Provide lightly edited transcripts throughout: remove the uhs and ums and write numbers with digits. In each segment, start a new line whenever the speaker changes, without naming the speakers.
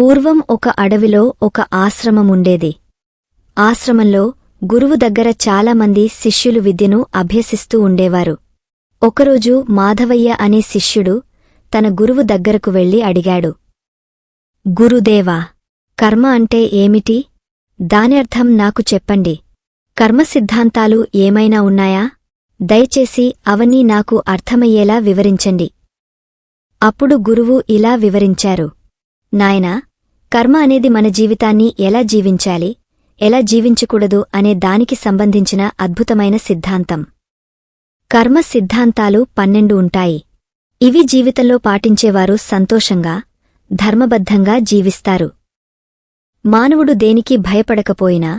పూర్వం ఒక అడవిలో ఒక ఆశ్రమముండేది. ఆశ్రమంలో గురువు దగ్గర చాలామంది శిష్యులు విద్యను అభ్యసిస్తూ ఉండేవారు. ఒకరోజు మాధవయ్య అనే శిష్యుడు తన గురువు దగ్గరకు వెళ్లి అడిగాడు, గురుదేవా, కర్మ అంటే ఏమిటి? దాని అర్థం నాకు చెప్పండి. కర్మ సిద్ధాంతాలు ఏమైనా ఉన్నాయా? దయచేసి అవన్నీ నాకు అర్థమయ్యేలా వివరించండి. అప్పుడు గురువు ఇలా వివరించారు, నాయనా, కర్మ అనేది మన జీవితాన్ని ఎలా జీవించాలి, ఎలా జీవించకూడదు అనే దానికి సంబంధించిన అద్భుతమైన సిద్ధాంతం. కర్మ సిద్ధాంతాలు 12 ఉంటాయి. ఇవి జీవితంలో పాటించేవారు సంతోషంగా, ధర్మబద్ధంగా జీవిస్తారు. మానవుడు దేనికి భయపడకపోయినా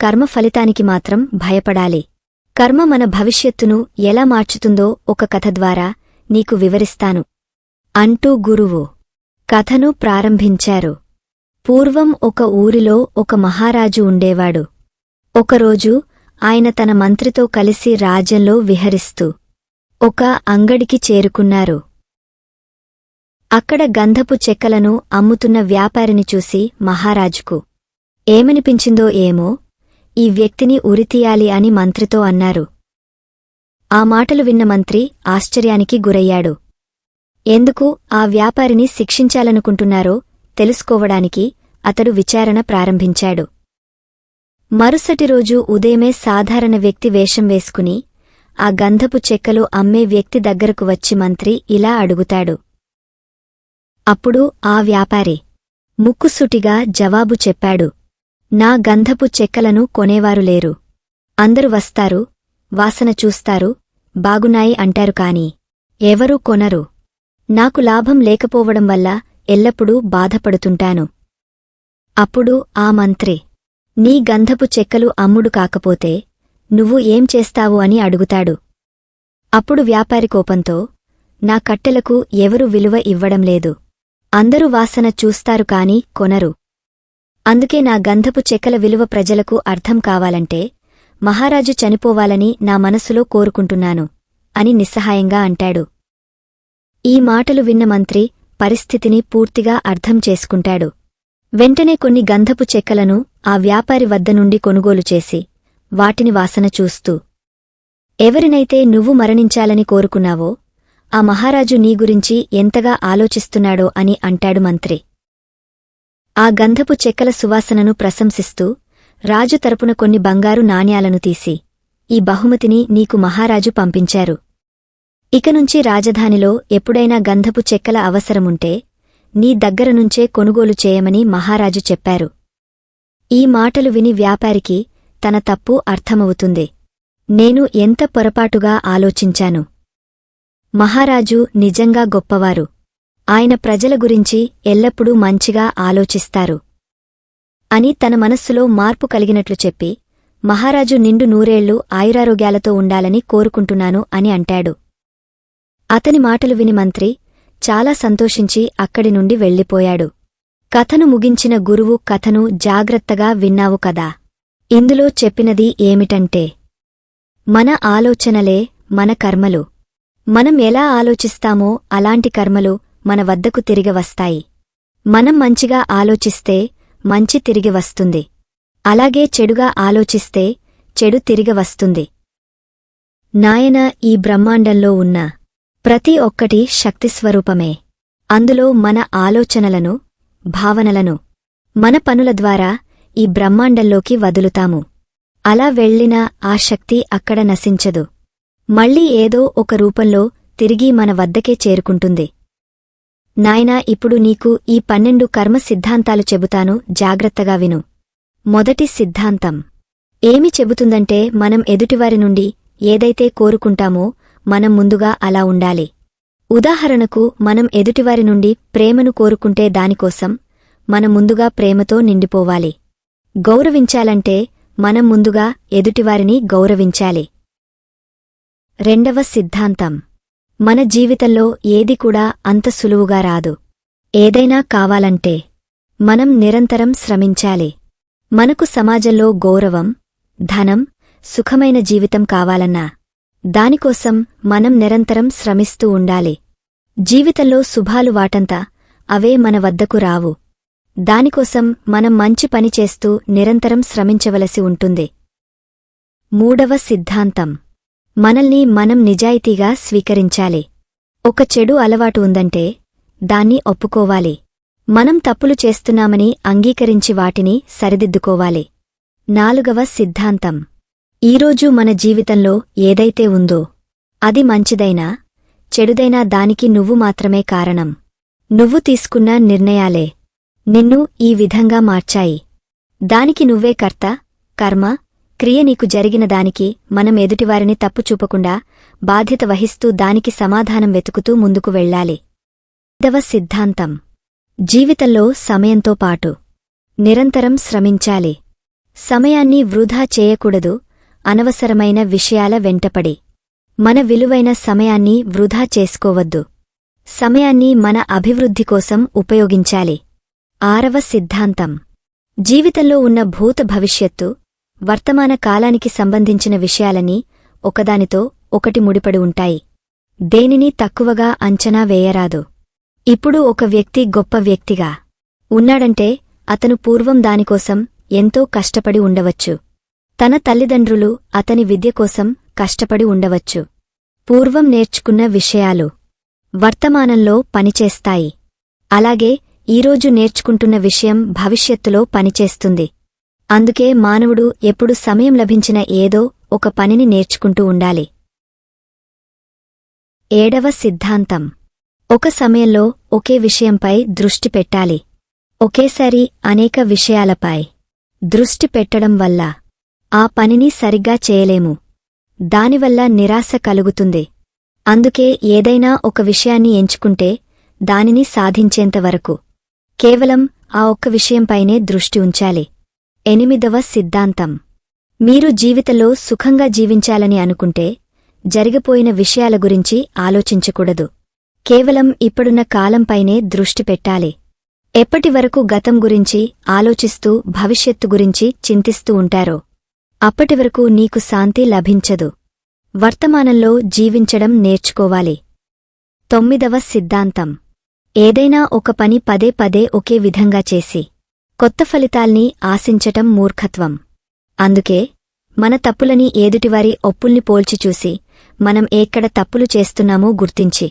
కర్మ ఫలితానికి మాత్రం భయపడాలి. కర్మ మన భవిష్యత్తును ఎలా మార్చుతుందో ఒక కథ ద్వారా నీకు వివరిస్తాను అంటూ గురువు కథను ప్రారంభించారు. పూర్వం ఒక ఊరిలో ఒక మహారాజు ఉండేవాడు. ఒకరోజు ఆయన తన మంత్రితో కలిసి రాజ్యంలో విహరిస్తూ ఒక అంగడికి చేరుకున్నారు. అక్కడ గంధపు చెక్కలను అమ్ముతున్న వ్యాపారిని చూసి మహారాజుకు ఏమనిపించిందో ఏమో, ఈ వ్యక్తిని ఉరితీయాలి అని మంత్రితో అన్నారు. ఆ మాటలు విన్న మంత్రి ఆశ్చర్యానికి గురయ్యాడు. ఎందుకు ఆ వ్యాపారిని శిక్షించాలనుకుంటున్నారో తెలుసుకోవడానికి అతడు విచారణ ప్రారంభించాడు. మరుసటి రోజు ఉదయమే సాధారణ వ్యక్తి వేషం వేసుకుని ఆ గంధపు చెక్కలు అమ్మే వ్యక్తి దగ్గరకు వచ్చి మంత్రి ఇలా అడుగుతాడు. అప్పుడు ఆ వ్యాపారి ముక్కుసూటిగా జవాబు చెప్పాడు, నా గంధపు చెక్కలను కొనేవారు లేరు. అందరూ వస్తారు, వాసన చూస్తారు, బాగున్నాయి అంటారు కాని ఎవరూ కొనరు. నాకు లాభం లేకపోవడం వల్ల ఎల్లప్పుడూ బాధపడుతుంటాను. అప్పుడు ఆ మంత్రి, నీ గంధపు చెక్కలు అమ్ముడు కాకపోతే నువ్వు ఏం చేస్తావు అని అడుగుతాడు. అప్పుడు వ్యాపారి కోపంతో, నా కట్టెలకు ఎవరు విలువ ఇవ్వడం లేదు. అందరూ వాసన చూస్తారు కాని కొనరు. అందుకే నా గంధపు చెక్కల విలువ ప్రజలకు అర్థం కావాలంటే మహారాజు చనిపోవాలని నా మనసులో కోరుకుంటున్నాను అని నిస్సహాయంగా అంటాడు. ఈ మాటలు విన్న మంత్రి పరిస్థితిని పూర్తిగా అర్థం చేసుకుంటాడు. వెంటనే కొన్ని గంధపు చెక్కలను ఆ వ్యాపారి వద్ద నుండి కొనుగోలు చేసి వాటిని వాసన చూస్తూ, ఎవరినైతే నువ్వు మరణించాలని కోరుకున్నావో ఆ మహారాజు నీ గురించి ఎంతగా ఆలోచిస్తున్నాడో అని అంటాడు మంత్రి. ఆ గంధపు చెక్కల సువాసనను ప్రశంసిస్తూ రాజు తరపున కొన్ని బంగారు నాణ్యాలను తీసి, ఈ బహుమతిని నీకు మహారాజు పంపించారు. ఇకనుంచి రాజధానిలో ఎప్పుడైనా గంధపు చెక్కల అవసరముంటే నీ దగ్గరనుంచే కొనుగోలు చేయమని మహారాజు చెప్పారు. ఈ మాటలు విని వ్యాపారికి తన తప్పు అర్థమవుతుంది. నేను ఎంత పొరపాటుగా ఆలోచించాను. మహారాజు నిజంగా గొప్పవారు. ఆయన ప్రజల గురించి ఎల్లప్పుడూ మంచిగా ఆలోచిస్తారు అని తన మనస్సులో మార్పు కలిగినట్లు చెప్పి, మహారాజు నిండు నూరేళ్లు ఆయురారోగ్యాలతో ఉండాలని కోరుకుంటున్నాను అని అంటాడు. అతని మాటలు విని మంత్రి చాలా సంతోషించి అక్కడి నుండి వెళ్ళిపోయాడు. కథను ముగించిన గురువు కథను జాగ్రత్తగా విన్నావు కదా. ఇందులో చెప్పినది ఏమిటంటే, మన ఆలోచనలే మన కర్మలు. మనం ఎలా ఆలోచిస్తామో అలాంటి కర్మలు మన వద్దకు తిరిగి వస్తాయి. మనం మంచిగా ఆలోచిస్తే మంచి తిరిగి వస్తుంది. అలాగే చెడుగా ఆలోచిస్తే చెడు తిరిగి వస్తుంది. నాయనా, ఈ బ్రహ్మాండంలో ఉన్న ప్రతి ఒక్కటి శక్తిస్వరూపమే. అందులో మన ఆలోచనలను, భావనలను మన పనుల ద్వారా ఈ బ్రహ్మాండంలోకి వదులుతాము. అలా వెళ్ళిన ఆ శక్తి అక్కడ నశించదు. మళ్ళీ ఏదో ఒక రూపంలో తిరిగి మన వద్దకే చేరుకుంటుంది. నాయనా, ఇప్పుడు నీకు ఈ 12 కర్మ సిద్ధాంతాలు చెబుతాను, జాగ్రత్తగా విను. మొదటి సిద్ధాంతం ఏమి చెబుతుందంటే, మనం ఎదుటివారి నుండి ఏదైతే కోరుకుంటామో మనం ముందుగా అలా ఉండాలి. ఉదాహరణకు, మనం ఎదుటివారి నుండి ప్రేమను కోరుకుంటే దానికోసం మనం ముందుగా ప్రేమతో నిండిపోవాలి. గౌరవించాలంటే మనం ముందుగా ఎదుటివారిని గౌరవించాలి. రెండవ సిద్ధాంతం, మన జీవితంలో ఏది కూడా అంత సులువుగా రాదు. ఏదైనా కావాలంటే మనం నిరంతరం శ్రమించాలి. మనకు సమాజంలో గౌరవం, ధనం, సుఖమైన జీవితం కావాలన్నా దానికోసం మనం నిరంతరం శ్రమిస్తూ ఉండాలి. జీవితంలో శుభాలు వాటంతా అవే మన వద్దకు రావు. దానికోసం మనం మంచి పని చేస్తూ నిరంతరం శ్రమించవలసి ఉంటుంది. మూడవ సిద్ధాంతం. మనల్ని మనం నిజాయితీగా స్వీకరించాలి. ఒక చెడు అలవాటు ఉందంటే దాన్ని ఒప్పుకోవాలి. మనం తప్పులు చేస్తున్నామని అంగీకరించి వాటిని సరిదిద్దుకోవాలి. నాలుగవ సిద్ధాంతం. ఈరోజు మన జీవితంలో ఏదైతే ఉందో అది మంచిదైనా చెడుదైనా దానికి నువ్వు మాత్రమే కారణం. నువ్వు తీసుకున్న నిర్ణయాలే నిన్ను ఈ విధంగా మార్చాయి. దానికి నువ్వే కర్త, కర్మ, క్రియ. నీకు జరిగిన దానికి మనం ఎదుటివారిని తప్పు చూపకుండా బాధ్యత వహిస్తూ దానికి సమాధానం వెతుకుతూ ముందుకు వెళ్ళాలి. ఐదవ సిద్ధాంతం. జీవితంలో సమయంతో పాటు నిరంతరం శ్రమించాలి. సమయాన్ని వృధా చేయకూడదు. అనవసరమైన విషయాల వెంటపడి మన విలువైన సమయాన్ని వృధా చేసుకోవద్దు. సమయాన్ని మన అభివృద్ధి కోసం ఉపయోగించాలి. ఆరవ సిద్ధాంతం. జీవితంలో ఉన్న భూత భవిష్యత్తు, వర్తమాన కాలానికి సంబంధించిన విషయాలన్నీ ఒకదానితో ఒకటి ముడిపడి ఉంటాయి. దేనిని తక్కువగా అంచనా వేయరాదు. ఇప్పుడు ఒక వ్యక్తి గొప్ప వ్యక్తిగా ఉన్నాడంటే అతను పూర్వం దానికోసం ఎంతో కష్టపడి ఉండవచ్చు. తన తల్లిదండ్రులు అతని విద్య కోసం కష్టపడి ఉండవచ్చు. పూర్వం నేర్చుకున్న విషయాలు వర్తమానంలో పనిచేస్తాయి. అలాగే ఈరోజు నేర్చుకుంటున్న విషయం భవిష్యత్తులో పనిచేస్తుంది. అందుకే మానవుడు ఎప్పుడు సమయం లభించిన ఏదో ఒక పనిని నేర్చుకుంటూ ఉండాలి. ఏడవ సిద్ధాంతం. ఒక సమయంలో ఒకే విషయంపై దృష్టి పెట్టాలి. ఒకేసారి అనేక విషయాలపై దృష్టి పెట్టడం వల్ల ఆ పనిని సరిగ్గా చేయలేము. దానివల్ల నిరాశ కలుగుతుంది. అందుకే ఏదైనా ఒక విషయాన్ని ఎంచుకుంటే దానిని సాధించేంతవరకు కేవలం ఆ ఒక్క విషయంపైనే దృష్టి ఉంచాలి. ఎనిమిదవ సిద్ధాంతం. మీరు జీవితంలో సుఖంగా జీవించాలని అనుకుంటే జరిగిపోయిన విషయాల గురించి ఆలోచించకూడదు. కేవలం ఇప్పుడున్న కాలంపైనే దృష్టి పెట్టాలి. ఎప్పటివరకు గతం గురించి ఆలోచిస్తూ భవిష్యత్తు గురించి చింతిస్తూ ఉంటారో అప్పటివరకు నీకు శాంతి లభించదు. వర్తమానంలో జీవించడం నేర్చుకోవాలి. తొమ్మిదవ సిద్ధాంతం. ఏదైనా ఒక పని పదే పదే ఒకే విధంగా చేసి కొత్త ఫలితాల్ని ఆశించటం మూర్ఖత్వం. అందుకే మన తప్పులని ఎదుటివారి ఒప్పుల్ని పోల్చిచూసి మనం ఎక్కడ తప్పులు చేస్తున్నామో గుర్తించి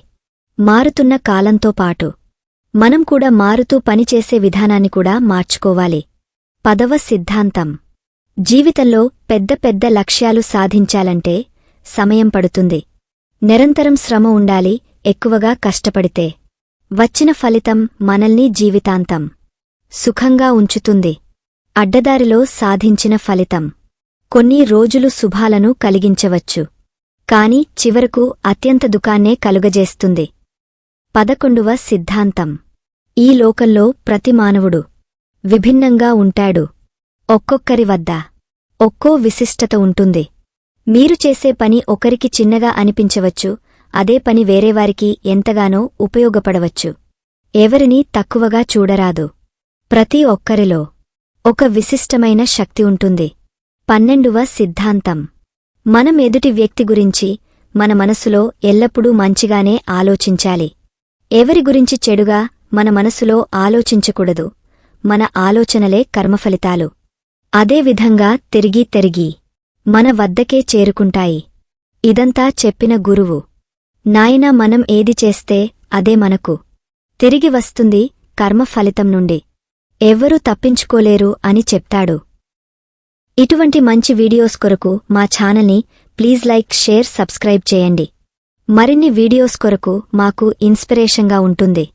మారుతున్న కాలంతో పాటు మనం కూడా మారుతూ పనిచేసే విధానాన్ని కూడా మార్చుకోవాలి. పదవ సిద్ధాంతం. జీవితంలో పెద్ద పెద్ద లక్ష్యాలు సాధించాలంటే సమయం పడుతుంది. నిరంతరం శ్రమ ఉండాలి. ఎక్కువగా కష్టపడితే వచ్చిన ఫలితం మనల్ని జీవితాంతం సుఖంగా ఉంచుతుంది. అడ్డదారిలో సాధించిన ఫలితం కొన్ని రోజులు శుభాలను కలిగించవచ్చు, కాని చివరకు అత్యంత దుఃఖాన్నే కలుగజేస్తుంది. 11వ సిద్ధాంతం. ఈ లోకంలో ప్రతి మానవుడు విభిన్నంగా ఉంటాడు. ఒక్కొక్కరి వద్ద ఒక్కో విశిష్టత ఉంటుంది. మీరు చేసే పని ఒకరికి చిన్నగా అనిపించవచ్చు, అదే పని వేరేవారికి ఎంతగానో ఉపయోగపడవచ్చు. ఎవరినీ తక్కువగా చూడరాదు. ప్రతి ఒక్కరిలో ఒక విశిష్టమైన శక్తి ఉంటుంది. 12వ సిద్ధాంతం. మనం ఎదుటి వ్యక్తి గురించి మన మనసులో ఎల్లప్పుడూ మంచిగానే ఆలోచించాలి. ఎవరి గురించి చెడుగా మన మనసులో ఆలోచించకూడదు. మన ఆలోచనలే కర్మఫలితాలు. అదేవిధంగా తిరిగి మన వద్దకే చేరుకుంటాయి. ఇదంతా చెప్పిన గురువు. నాయనా, మనం ఏది చేస్తే అదే మనకు తిరిగి వస్తుంది కర్మఫలితం నుండి. ఎవ్వరూ తప్పించుకోలేరు అని చెప్తాడు. ఇటువంటి మంచి వీడియోస్ కొరకు మా ఛానల్ని ప్లీజ్ లైక్, షేర్, సబ్స్క్రైబ్ చేయండి. మరిన్ని వీడియోస్ కొరకు మాకు ఇన్స్పిరేషన్గా ఉంటుంది.